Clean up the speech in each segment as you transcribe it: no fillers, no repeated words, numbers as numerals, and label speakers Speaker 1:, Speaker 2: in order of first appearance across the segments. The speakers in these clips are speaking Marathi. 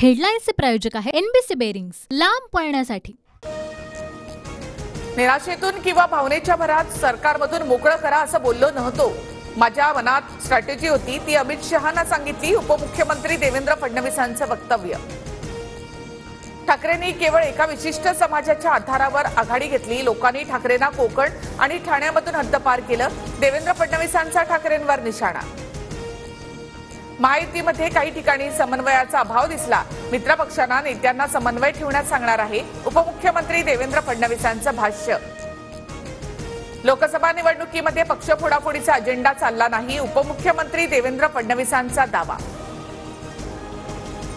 Speaker 1: हेडलाईन्सचे प्रायोजक आहे एनबीसी बेरिंग्स, लांब पळण्यासाठी।
Speaker 2: निराशेतून किंवा भावनेच्या भरात सरकारमधून मोकळं करा असं बोललो नव्हतो। माझ्या मनात स्ट्रॅटेजी होती, ती अमित शहांना सांगितली उपमुख्यमंत्री देवेंद्र फडणवीसांचं वक्तव्य। ठाकरेंनी केवळ एका विशिष्ट समाजाच्या आधारावर आघाडी घेतली। लोकांनी ठाकरेंना कोकण आणि ठाण्यामधून हद्दपार केलं। देवेंद्र फडणवीसांचा ठाकरेंवर निशाणा। महायुतीमध्ये काही ठिकाणी समन्वयाचा अभाव दिसला। मित्रपक्षांना नेत्यांना समन्वय ठेवण्यास सांगणार आहे उपमुख्यमंत्री देवेंद्र फडणवीसांचं भाष्य। लोकसभा निवडणुकीमध्ये पक्ष फोडाफोडीचा अजेंडा चालला नाही, उपमुख्यमंत्री देवेंद्र फडणवीसांचा दावा।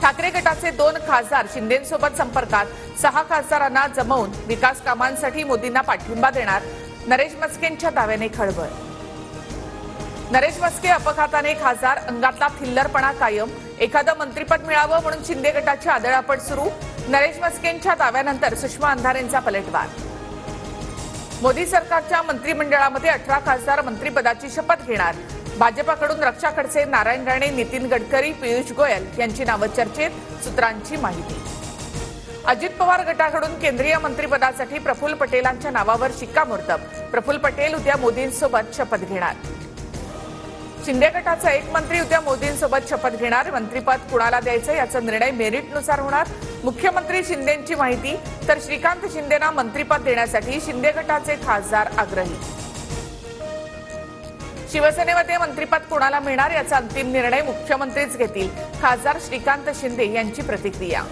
Speaker 2: ठाकरे गटाचे 2 खासदार शिंदेंसोबत संपर्कात, 6 खासदारांना जमवून विकास कामांसाठी मोदींना पाठिंबा देणार। नरेश मस्केंच्या दाव्याने खळबळ। नरेश मस्के अपघाताने खासदार, अंगातला थिल्लरपणा कायम। एखादं मंत्रिपद मिळावं म्हणून शिंदे गटाची आदळआपट सुरू। नरेश मस्केंच्या दाव्यानंतर सुषमा अंधारेंचा पलटवार। मोदी सरकारच्या मंत्रिमंडळामध्ये 18 खासदार मंत्रिपदाची शपथ घेणार। भाजपकडून रक्षा खडसे, नारायण राणे, नितीन गडकरी, पियुष गोयल यांची नावं चर्चेत, सूत्रांची माहिती। अजित पवार गटाकडून केंद्रीय मंत्रिपदासाठी प्रफुल्ल पटेलांच्या नावावर शिक्कामोर्तब। प्रफुल्ल पटेल उद्या मोदींसोबत शपथ घेणार। शिंदे गटाचा एक मंत्री उद्या मोदींसोबत शपथ घेणार। मंत्रिपद कुणाला द्यायचं याचा निर्णय मेरिटनुसार होणार। मुख्यमंत्री शिंदेंची माहिती, तर श्रीकांत शिंदेंना मंत्रिपद देण्यासाठी शिंदे गटाचे खासदार आग्रही। शिवसेनेमध्ये मंत्रिपद कुणाला मिळणार याचा अंतिम निर्णय मुख्यमंत्रीच घेतील, खासदार श्रीकांत शिंदे यांची प्रतिक्रिया।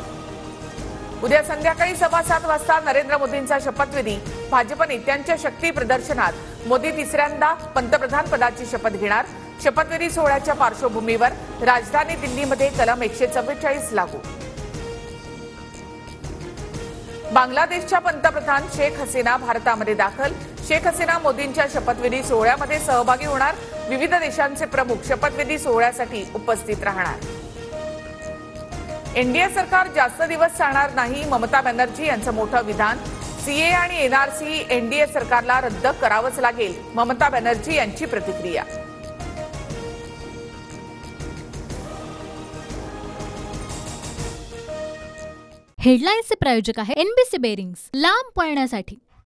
Speaker 2: उद्या संध्याकाळी 7:15 वाजता नरेंद्र मोदींचा शपथविधी। भाजप नेत्यांच्या शक्ती प्रदर्शनात मोदी तिसऱ्यांदा पंतप्रधान पदाची शपथ घेणार। शपथविधी सोहळ्याच्या पार्श्वभूमीवर राजधानी दिल्लीमध्ये कलम 144 लागू। बांगलादेशच्या पंतप्रधान शेख हसीना भारतामध्ये दाखल। शेख हसीना मोदींच्या शपथविधी सोहळ्यामध्ये सहभागी होणार। विविध देशांचे प्रमुख शपथविधी सोहळ्यासाठी उपस्थित राहणार। एनडीए सरकार जास्त दिवस चालणार नाही, ममता बॅनर्जी यांचं मोठं विधान। सीए आणि एनआरसी एनडीए सरकारला रद्द करावंच लागेल, ममता बॅनर्जी यांची प्रतिक्रिया।
Speaker 1: हेडलाईन्सचे प्रायोजक आहे एनबीसी बेरिंग्स, लांब पळण्यासाठी।